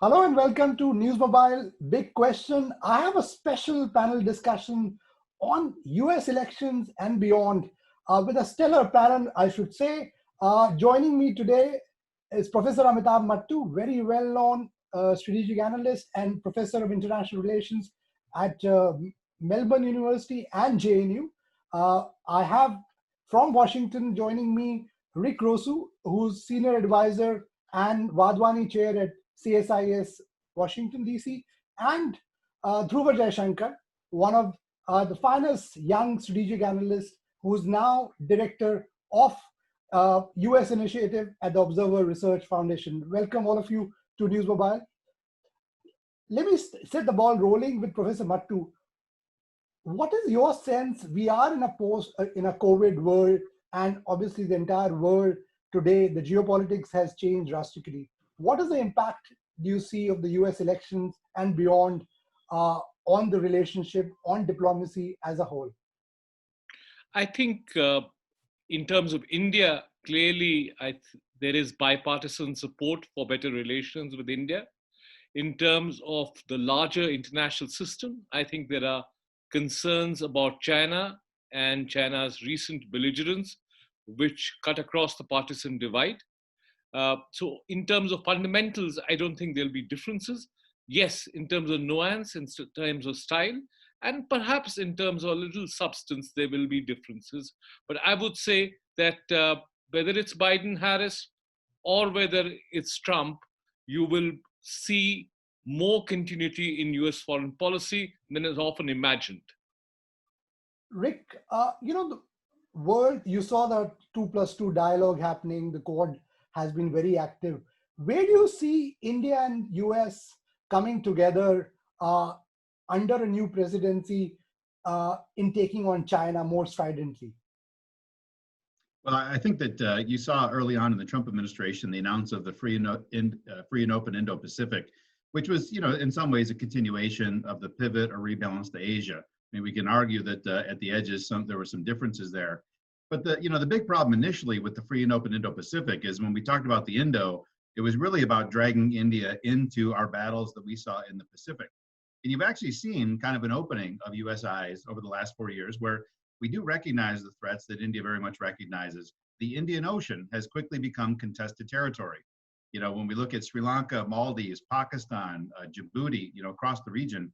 Hello and welcome to NewsMobile. Big question. I have a special panel discussion on US elections and beyond with a stellar panel, I should say. Joining me today is Professor Amitabh Mattu, very well known strategic analyst and professor of international relations at Melbourne University and JNU. I have from Washington joining me Rick Rosu, who's senior advisor and Vadwani chair at CSIS, Washington, D.C., and Dhruva Jaishankar, one of the finest young strategic analysts who's now director of US initiative at the Observer Research Foundation. Welcome all of you to News Mobile. Let me set the ball rolling with Professor Mattu. What is your sense? We are in a COVID world, and obviously the entire world today, the geopolitics has changed drastically. What is the impact do you see of the US elections and beyond on the relationship, on diplomacy as a whole? I think in terms of India, clearly there is bipartisan support for better relations with India. In terms of the larger international system, I think there are concerns about China and China's recent belligerence, which cut across the partisan divide. So in terms of fundamentals, I don't think there'll be differences. Yes, in terms of nuance, in terms of style, and perhaps in terms of a little substance, there will be differences. But I would say that whether it's Biden-Harris or whether it's Trump, you will see more continuity in US foreign policy than is often imagined. Rick, the world, you saw the 2+2 dialogue happening, the Quad has been very active. Where do you see India and US coming together under a new presidency in taking on China more stridently? Well, I think that you saw early on in the Trump administration the announcement of the free and open Indo-Pacific, which was, in some ways a continuation of the pivot or rebalance to Asia. I mean, we can argue that at the edges, there were some differences there. But the big problem initially with the free and open Indo-Pacific is when we talked about the Indo, it was really about dragging India into our battles that we saw in the Pacific. And you've actually seen kind of an opening of US eyes over the last 4 years where we do recognize the threats that India very much recognizes. The Indian Ocean has quickly become contested territory. When we look at Sri Lanka, Maldives, Pakistan, Djibouti, across the region,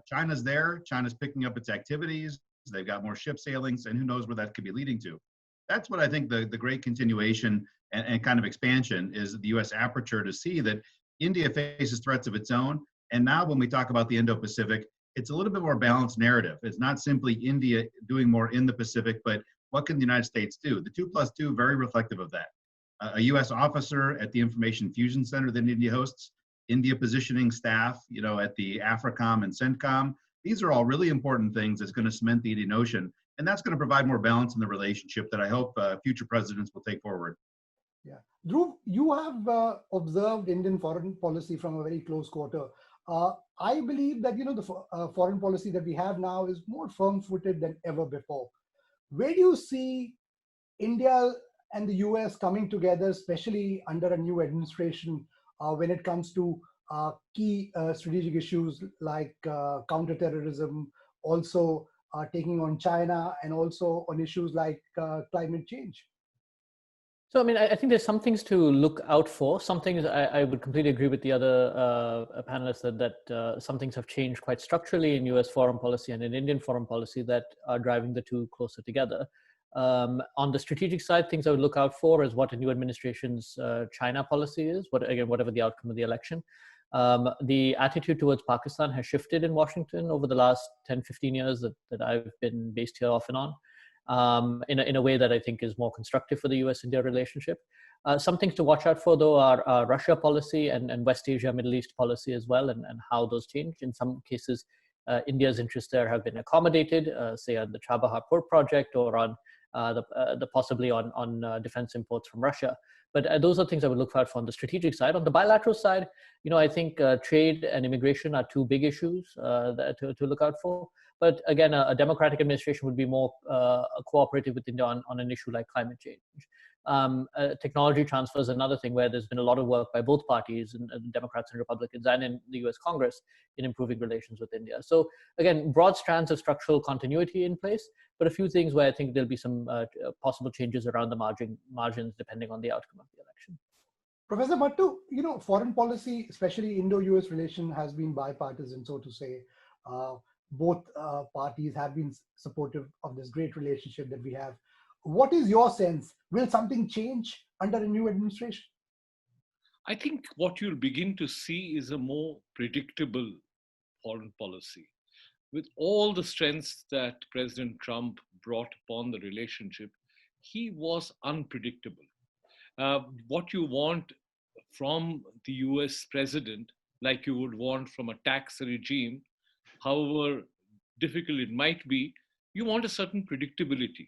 China's there. China's picking up its activities. They've got more ship sailings, and who knows where that could be leading to. That's what I think the great continuation and kind of expansion is the U.S. aperture to see that India faces threats of its own. And now when we talk about the Indo-Pacific, it's a little bit more balanced narrative. It's not simply India doing more in the Pacific, but what can the United States do? The 2+2, very reflective of that. A U.S. officer at the Information Fusion Center that India hosts, India positioning staff, at the AFRICOM and CENTCOM. These are all really important things that's going to cement the Indian Ocean, and that's going to provide more balance in the relationship that I hope future presidents will take forward. Yeah, Dhruv, you have observed Indian foreign policy from a very close quarter. I believe that the foreign policy that we have now is more firm-footed than ever before. Where do you see India and the US coming together, especially under a new administration, when it comes to key strategic issues like counterterrorism, also taking on China, and also on issues like climate change? So, I mean, I think there's some things to look out for. Some things I would completely agree with the other panelists that some things have changed quite structurally in US foreign policy and in Indian foreign policy that are driving the two closer together. On the strategic side, things I would look out for is what a new administration's China policy is, whatever the outcome of the election. The attitude towards Pakistan has shifted in Washington over the last 10, 15 years that I've been based here off and on, in a way that I think is more constructive for the US-India relationship. Some things to watch out for, though, are Russia policy and West Asia, Middle East policy as well, and how those change. In some cases, India's interests there have been accommodated, say on the Chabahar port project or on possibly on defense imports from Russia. But those are things I would look out for on the strategic side. On the bilateral side, I think trade and immigration are two big issues to look out for. But again, a democratic administration would be more cooperative with India on an issue like climate change. Technology transfer is another thing where there's been a lot of work by both parties, and Democrats and Republicans, and in the US Congress, in improving relations with India. So again, broad strands of structural continuity in place, but a few things where I think there'll be some possible changes around the margins depending on the outcome of the election. Professor Bhattu, foreign policy, especially Indo-US relation, has been bipartisan, so to say. Both parties have been supportive of this great relationship that we have. What is your sense? Will something change under a new administration? I think what you'll begin to see is a more predictable foreign policy. With all the strengths that President Trump brought upon the relationship, he was unpredictable. What you want from the US president, like you would want from a tax regime, however difficult it might be, you want a certain predictability.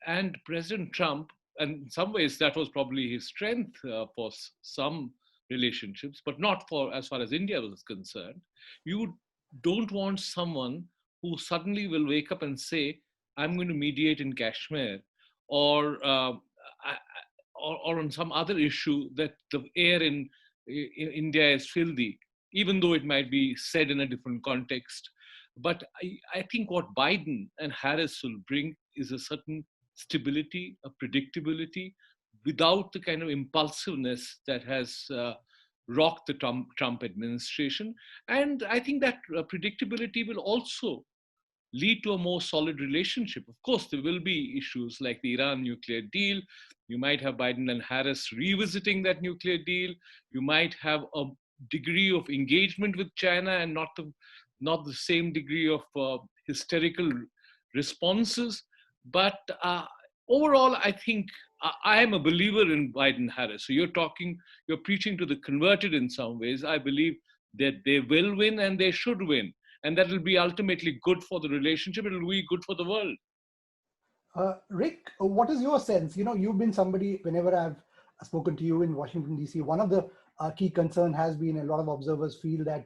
And President Trump, and in some ways that was probably his strength for some relationships, but not for as far as India was concerned. You don't want someone who suddenly will wake up and say, I'm going to mediate in Kashmir, or on some other issue that the air in India is filthy, even though it might be said in a different context. But I think what Biden and Harris will bring is a certain stability, a predictability, without the kind of impulsiveness that has rocked the Trump administration. And I think that predictability will also lead to a more solid relationship. Of course, there will be issues like the Iran nuclear deal. You might have Biden and Harris revisiting that nuclear deal. You might have a degree of engagement with China and not the same degree of hysterical responses. But overall, I think I am a believer in Biden-Harris. So you're preaching to the converted in some ways. I believe that they will win and they should win. And that will be ultimately good for the relationship. It will be good for the world. Rick, what is your sense? You've been somebody, whenever I've spoken to you in Washington, D.C., one of the key concern has been, a lot of observers feel that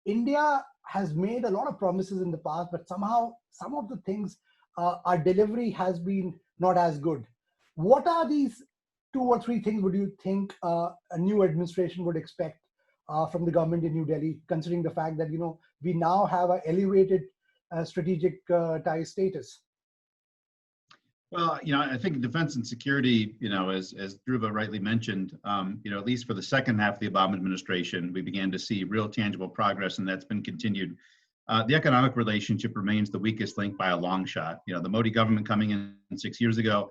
India has made a lot of promises in the past, but somehow some of the things, our delivery has been not as good. What are these 2 or 3 things would you think a new administration would expect from the government in New Delhi, considering the fact that, we now have an elevated strategic tie status? Well, I think defense and security, as Dhruva rightly mentioned, at least for the second half of the Obama administration, we began to see real tangible progress, and that's been continued. The economic relationship remains the weakest link by a long shot. The Modi government coming in 6 years ago,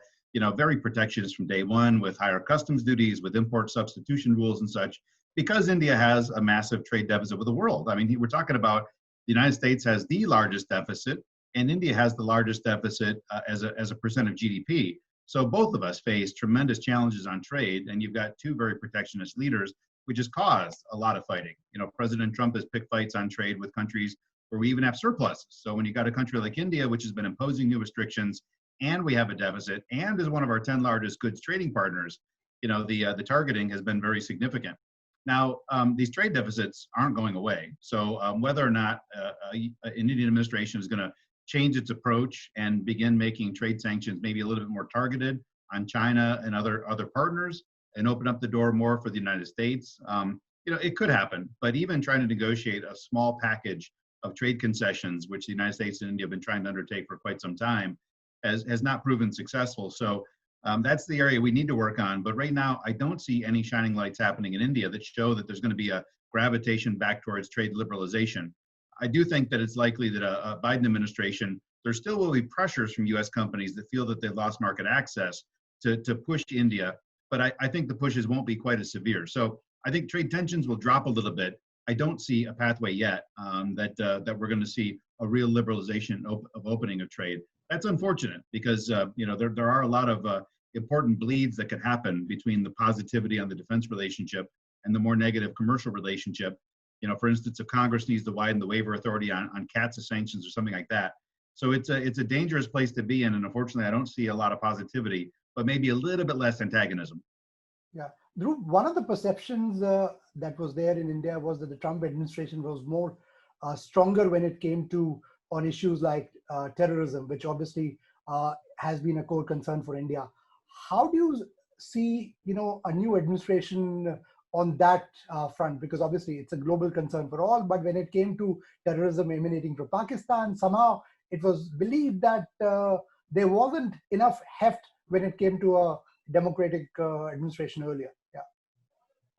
very protectionist from day one, with higher customs duties, with import substitution rules and such, because India has a massive trade deficit with the world. I mean, we're talking about the United States has the largest deficit, and India has the largest deficit as a percent of GDP. So both of us face tremendous challenges on trade, and you've got 2 very protectionist leaders, which has caused a lot of fighting. President Trump has picked fights on trade with countries where we even have surpluses. So when you got a country like India, which has been imposing new restrictions, and we have a deficit, and is one of our 10 largest goods trading partners, the targeting has been very significant. Now, these trade deficits aren't going away. So whether or not an Indian administration is going to change its approach and begin making trade sanctions maybe a little bit more targeted on China and other partners, and open up the door more for the United States, it could happen. But even trying to negotiate a small package of trade concessions, which the United States and India have been trying to undertake for quite some time, has not proven successful. So that's the area we need to work on. But right now, I don't see any shining lights happening in India that show that there's going to be a gravitation back towards trade liberalization. I do think that it's likely that a Biden administration, there still will be pressures from US companies that feel that they've lost market access to push India. But I think the pushes won't be quite as severe. So I think trade tensions will drop a little bit. I don't see a pathway yet that we're going to see a real liberalization of opening of trade. That's unfortunate because there are a lot of important bleeds that could happen between the positivity on the defense relationship and the more negative commercial relationship. For instance, if Congress needs to widen the waiver authority on CAATSA sanctions or something like that. So it's a dangerous place to be in, and unfortunately, I don't see a lot of positivity, but maybe a little bit less antagonism. Yeah, Dhruv, one of the perceptions that was there in India was that the Trump administration was more stronger when it came to on issues like terrorism, which obviously has been a core concern for India. How do you see, a new administration on that front? Because obviously it's a global concern for all, but when it came to terrorism emanating from Pakistan, somehow it was believed that there wasn't enough heft when it came to a democratic administration earlier. Yeah.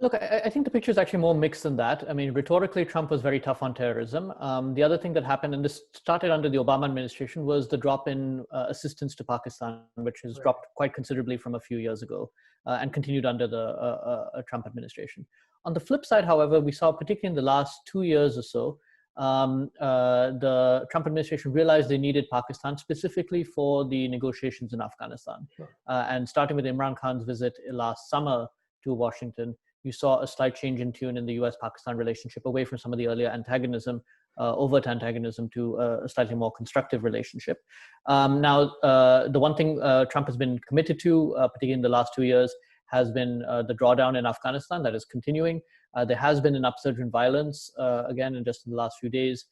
Look, I think the picture is actually more mixed than that. I mean, rhetorically, Trump was very tough on terrorism. The other thing that happened, and this started under the Obama administration, was the drop in assistance to Pakistan, which has dropped quite considerably from a few years ago and continued under the Trump administration. On the flip side, however, we saw, particularly in the last 2 years or so, the Trump administration realized they needed Pakistan specifically for the negotiations in Afghanistan. And starting with Imran Khan's visit last summer to Washington, you saw a slight change in tune in the US-Pakistan relationship, away from some of the earlier antagonism, overt antagonism, to a slightly more constructive relationship. Now, the one thing Trump has been committed to, particularly in the last 2 years, has been the drawdown in Afghanistan. That is continuing. There has been an upsurge in violence, again, in just the last few days.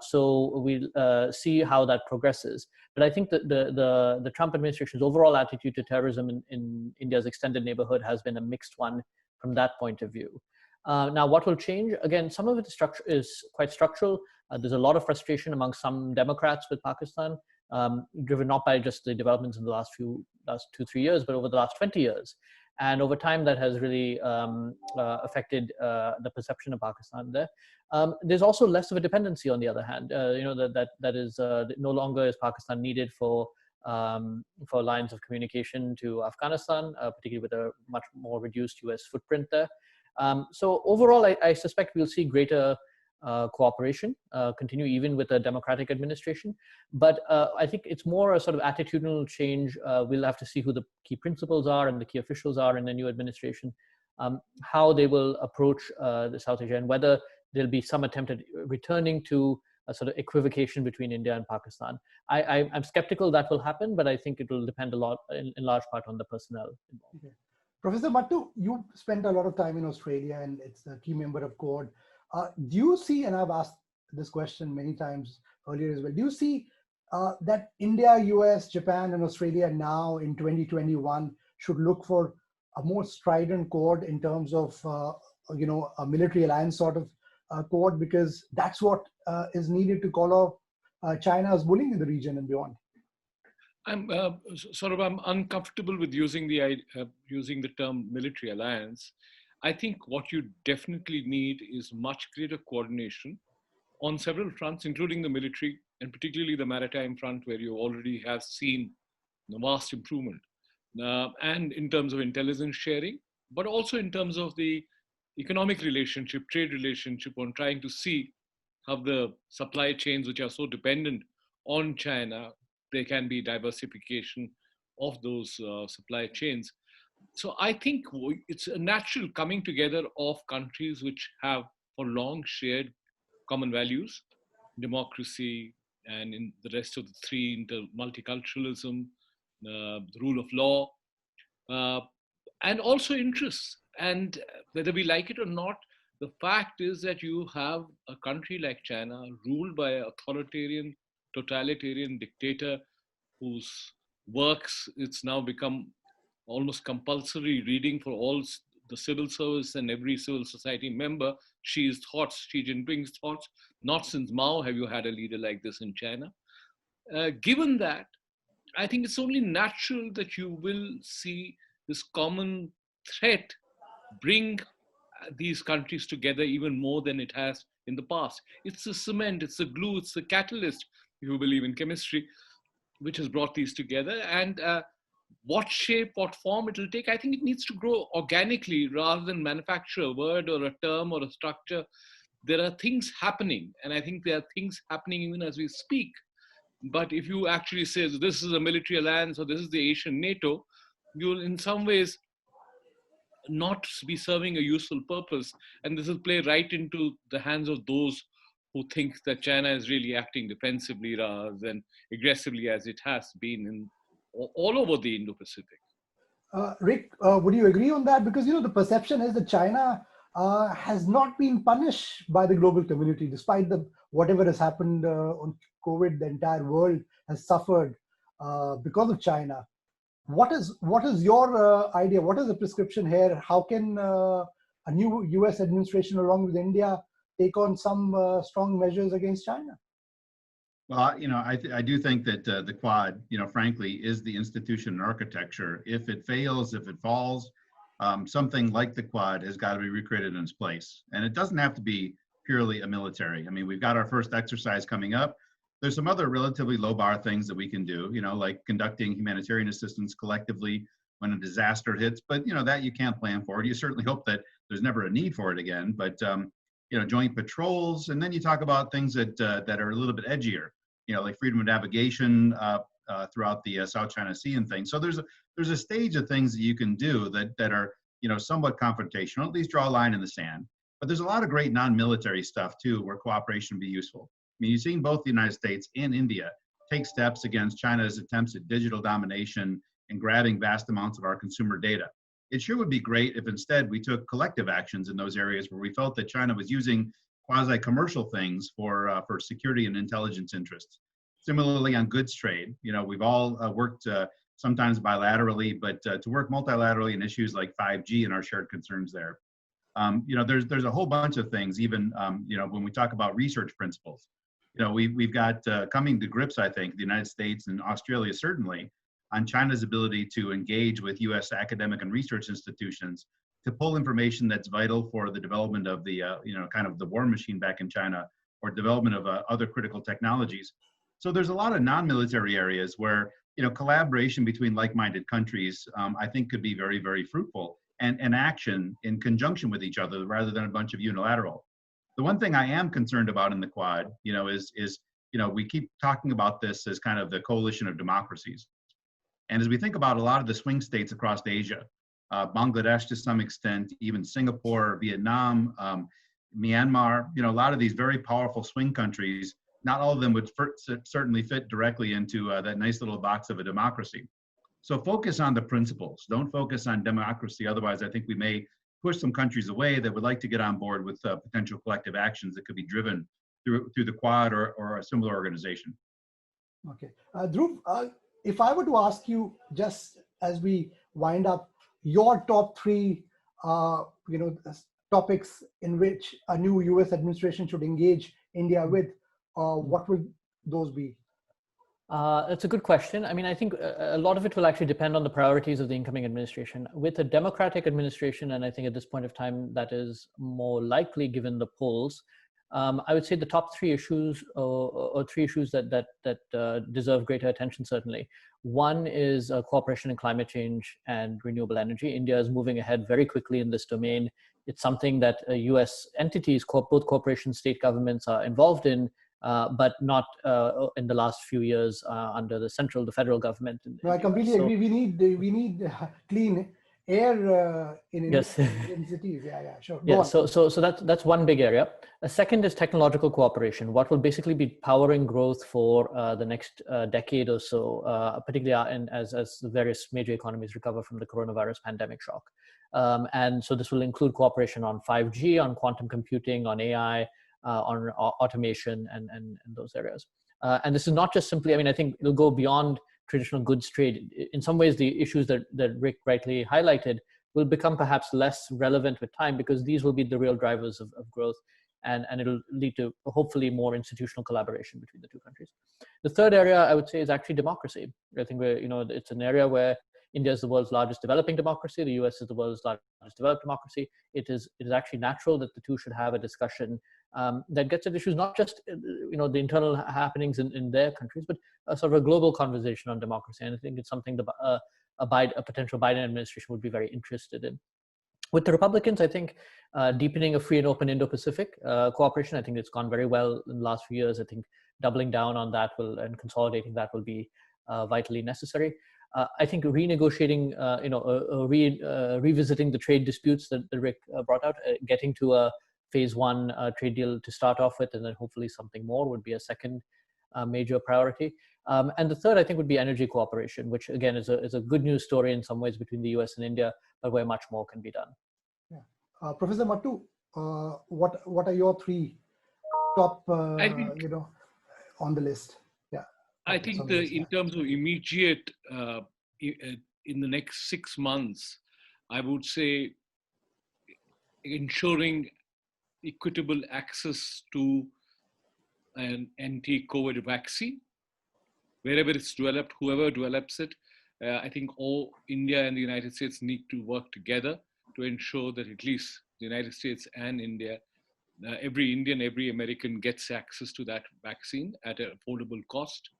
So we'll see how that progresses. But I think that the Trump administration's overall attitude to terrorism in India's extended neighborhood has been a mixed one from that point of view. Now, what will change? Again, some of it is quite structural. There's a lot of frustration among some Democrats with Pakistan, driven not by just the developments in the last 2-3 years, but over the last 20 years. And over time, that has really affected the perception of Pakistan there. There's also less of a dependency, on the other hand. That is no longer is Pakistan needed for lines of communication to Afghanistan, particularly with a much more reduced US footprint there. So overall, I suspect we'll see greater cooperation continue even with a democratic administration. But I think it's more a sort of attitudinal change. We'll have to see who the key principals are and the key officials are in the new administration, how they will approach the South Asia, and whether there'll be some attempt at returning to a sort of equivocation between India and Pakistan. I'm skeptical that will happen, but I think it will depend a lot, in large part, on the personnel involved. Okay. Professor Mattu, you spent a lot of time in Australia, and it's a key member of Quad. Do you see, and I've asked this question many times earlier as well, do you see that India, US, Japan, and Australia now in 2021 should look for a more strident Quad in terms of, a military alliance sort of Quad, because that's what is needed to call off China's bullying in the region and beyond? I'm uncomfortable with using the term military alliance. I think what you definitely need is much greater coordination on several fronts, including the military and particularly the maritime front, where you already have seen a vast improvement. And in terms of intelligence sharing, but also in terms of the economic relationship, trade relationship, on trying to see how the supply chains, which are so dependent on China, there can be diversification of those supply chains. So I think it's a natural coming together of countries which have for long shared common values, democracy, and in the rest of the three, multiculturalism, the rule of law, and also interests. And whether we like it or not, the fact is that you have a country like China ruled by an authoritarian, totalitarian dictator whose works, it's now become almost compulsory reading for all the civil service and every civil society member. Xi Jinping's thoughts. Not since Mao have you had a leader like this in China. Given that, I think it's only natural that you will see this common threat bring these countries together even more than it has in the past. It's the cement, it's the glue, it's the catalyst, if you believe in chemistry, which has brought these together. And what shape, what form it will take, I think it needs to grow organically rather than manufacture a word or a term or a structure. There are things happening, and I think there are things happening even as we speak. But if you actually say this is a military alliance or this is the Asian NATO, you'll in some ways not be serving a useful purpose. And this will play right into the hands of those who think that China is really acting defensively rather than aggressively as it has been in all over the Indo-Pacific. Rick, would you agree on that? Because, the perception is that China has not been punished by the global community, despite whatever has happened on COVID. The entire world has suffered because of China. what is your idea? What is the prescription here? How can a new US administration along with India take on some strong measures against China? Well, I do think that the Quad, frankly, is the institution and architecture. If it fails, if it falls, something like the Quad has got to be recreated in its place. And it doesn't have to be purely a military. I mean, we've got our first exercise coming up. There's some other relatively low bar things that we can do, like conducting humanitarian assistance collectively when a disaster hits. But, that you can't plan for. You certainly hope that there's never a need for it again. But, joint patrols. And then you talk about things that are a little bit edgier, like freedom of navigation throughout the South China Sea and things. So there's a stage of things that you can do that are, somewhat confrontational, at least draw a line in the sand. But there's a lot of great non-military stuff too, where cooperation would be useful. I mean, you've seen both the United States and India take steps against China's attempts at digital domination and grabbing vast amounts of our consumer data. It sure would be great if instead we took collective actions in those areas where we felt that China was using quasi-commercial things for security and intelligence interests. Similarly, on goods trade, we've all worked sometimes bilaterally, but to work multilaterally in issues like 5G and our shared concerns there. There's a whole bunch of things, even when we talk about research principles. We've got coming to grips, I think, the United States and Australia certainly, on China's ability to engage with U.S. academic and research institutions to pull information that's vital for the development of the, kind of the war machine back in China, or development of other critical technologies. So there's a lot of non-military areas where, collaboration between like-minded countries, I think could be very, very fruitful, and action in conjunction with each other rather than a bunch of unilateral. The one thing I am concerned about in the Quad, is we keep talking about this as kind of the coalition of democracies. And as we think about a lot of the swing states across Asia, Bangladesh to some extent, even Singapore, Vietnam, Myanmar, a lot of these very powerful swing countries, not all of them would certainly fit directly into that nice little box of a democracy. So focus on the principles, don't focus on democracy. Otherwise, I think we may push some countries away that would like to get on board with potential collective actions that could be driven through the Quad or a similar organization. Okay. Dhruv, if I were to ask you, just as we wind up, your top three, topics in which a new US administration should engage India with, what would those be? It's a good question. I mean, I think a lot of it will actually depend on the priorities of the incoming administration. With a Democratic administration, and I think at this point of time that is more likely given the polls, I would say the top three issues, or three issues that deserve greater attention, certainly. One is cooperation in climate change and renewable energy. India is moving ahead very quickly in this domain. It's something that US entities, both corporations, state governments are involved in, but not in the last few years under the federal government. No, I completely agree. We need clean air in yes. in cities. Yeah, sure. Yeah, so that's one big area. A second is technological cooperation. What will basically be powering growth for the next decade or so, particularly as the various major economies recover from the coronavirus pandemic shock. And so this will include cooperation on 5G, on quantum computing, on AI, on automation, and those areas. And this is not just simply, I think it'll go beyond traditional goods trade. In some ways, the issues that Rick rightly highlighted will become perhaps less relevant with time, because these will be the real drivers of growth, and it'll lead to hopefully more institutional collaboration between the two countries. The third area I would say is actually democracy. I think it's an area where India is the world's largest developing democracy. The US is the world's largest developed democracy. It is actually natural that the two should have a discussion that gets at issues, not just the internal happenings in their countries, but sort of a global conversation on democracy. And I think it's something a potential Biden administration would be very interested in. With the Republicans, I think deepening a free and open Indo-Pacific cooperation, I think it's gone very well in the last few years. I think doubling down on that and consolidating that will be vitally necessary. I think renegotiating, revisiting the trade disputes that Rick brought out, getting to a phase one trade deal to start off with, and then hopefully something more would be a second major priority. And the third, I think, would be energy cooperation, which again is a good news story in some ways between the US and India, but where much more can be done. Yeah. Professor Mattu, what are your three top, on the list? Yeah. I think in terms of immediate in the next 6 months, I would say ensuring equitable access to an anti-COVID vaccine, wherever it's developed, whoever develops it. I think all India and the United States need to work together to ensure that at least the United States and India, every Indian, every American gets access to that vaccine at an affordable cost.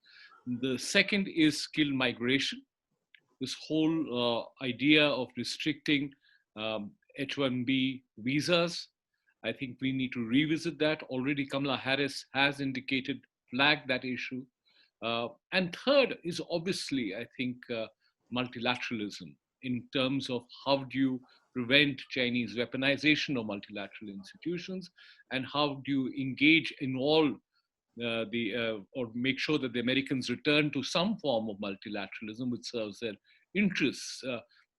The second is skill migration. This whole idea of restricting H-1B visas, I think we need to revisit that. Already Kamala Harris has indicated, flagged that issue. And third is obviously, I think, multilateralism in terms of how do you prevent Chinese weaponization of multilateral institutions, and how do you engage in all or make sure that the Americans return to some form of multilateralism which serves their interests,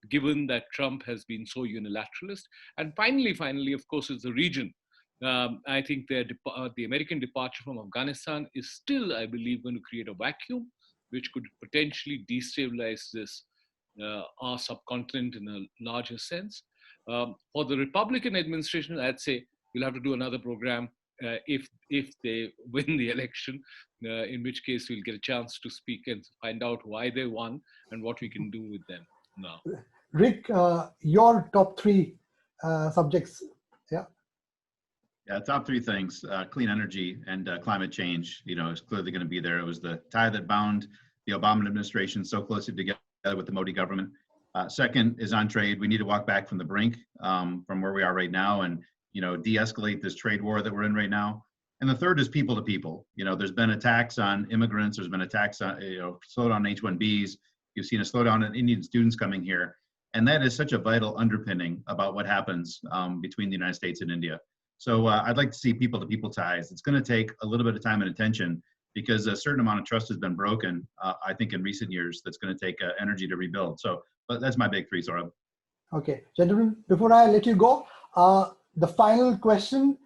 given that Trump has been so unilateralist. And finally, of course, is the region. I think the American departure from Afghanistan is still, I believe, going to create a vacuum which could potentially destabilize this, our subcontinent in a larger sense. For the Republican administration, I'd say we'll have to do another program if they win the election, in which case we'll get a chance to speak and find out why they won and what we can do with them now. Rick, your top three subjects. Yeah, top three things: clean energy and climate change. Is clearly going to be there. It was the tie that bound the Obama administration so closely together with the Modi government. Second is on trade. We need to walk back from the brink, from where we are right now, and de-escalate this trade war that we're in right now. And the third is people to people. There's been attacks on immigrants. There's been attacks on slowdown on H-1Bs. You've seen a slowdown in Indian students coming here, and that is such a vital underpinning about what happens between the United States and India. So I'd like to see people-to-people ties. It's going to take a little bit of time and attention because a certain amount of trust has been broken, I think, in recent years. That's going to take energy to rebuild. So but that's my big three, Saurabh. Okay, gentlemen, before I let you go, the final question,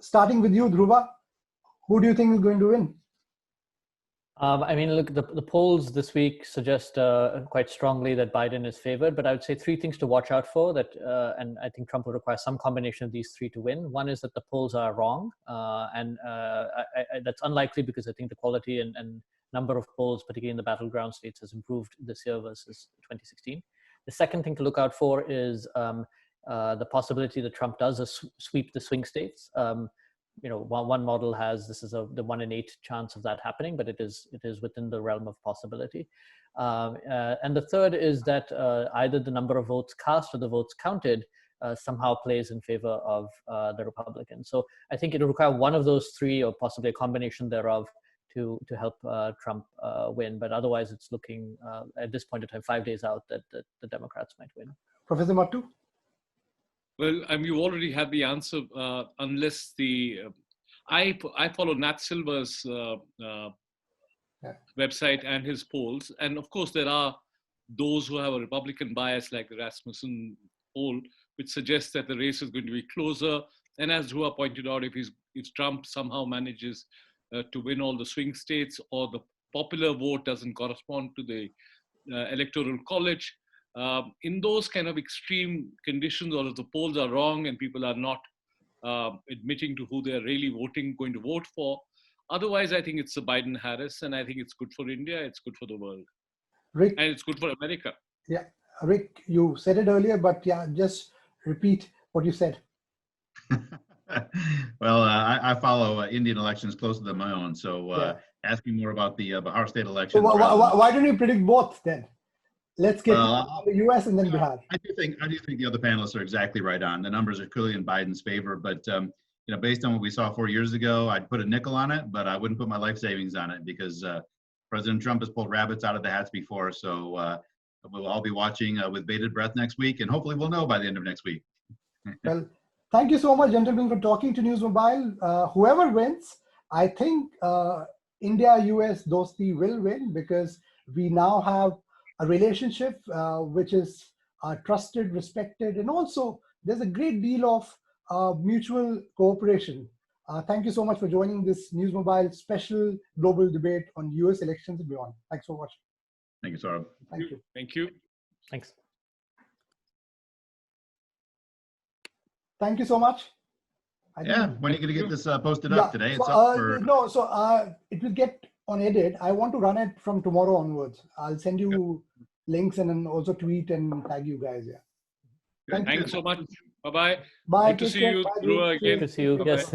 starting with you, Dhruva, who do you think is going to win? I mean, look, the polls this week suggest quite strongly that Biden is favored, but I would say three things to watch out for that, and I think Trump will require some combination of these three to win. One is that the polls are wrong, and that's unlikely because I think the quality and number of polls, particularly in the battleground states, has improved this year versus 2016. The second thing to look out for is the possibility that Trump does sweep the swing states. One model has this is the 1 in 8 chance of that happening, but it is within the realm of possibility. And the third is that either the number of votes cast or the votes counted somehow plays in favor of the Republicans. So I think it will require one of those three, or possibly a combination thereof, to help Trump win. But otherwise, it's looking at this point in time, 5 days out, that the Democrats might win. Professor Mattu? Well, you already had the answer. Unless I follow Nat Silver's website and his polls, and of course there are those who have a Republican bias, like the Rasmussen poll, which suggests that the race is going to be closer. And as Dhruva pointed out, if Trump somehow manages to win all the swing states, or the popular vote doesn't correspond to the electoral college, in those kind of extreme conditions, or if the polls are wrong and people are not admitting to who they're really going to vote for. Otherwise, I think it's the Biden-Harris, and I think it's good for India, it's good for the world. Rick? And it's good for America. Yeah, Rick, you said it earlier, but yeah, just repeat what you said. Well, I follow Indian elections closer than my own, so ask me more about the Bihar state election. So why don't you predict both then? Let's get the US and then Bihar. I do think the other panelists are exactly right on. The numbers are clearly in Biden's favor, but based on what we saw 4 years ago, I'd put a nickel on it, but I wouldn't put my life savings on it because President Trump has pulled rabbits out of the hats before. So we'll all be watching with bated breath next week, and hopefully we'll know by the end of next week. Well, thank you so much, gentlemen, for talking to NewsMobile. Whoever wins, I think India-US Dosti will win, because we now have a relationship which is trusted, respected, and also there's a great deal of mutual cooperation. Thank you so much for joining this NewsMobile special global debate on US elections and beyond. Thanks so much. Thank you, Saurabh. Thank you. Thank you. Thanks. Thank you so much. Yeah, when are you going to get this posted Yeah, up today? so, It's up for... no, so it will get on edit. I want to run it from tomorrow onwards. I'll send you links and then also tweet and tag you guys. Yeah. Good. Thanks so much. Bye-bye. Bye. Good to Take see care. you, Bye, Dhruva, Dhruv. again. Good to see you. Bye-bye. Yes.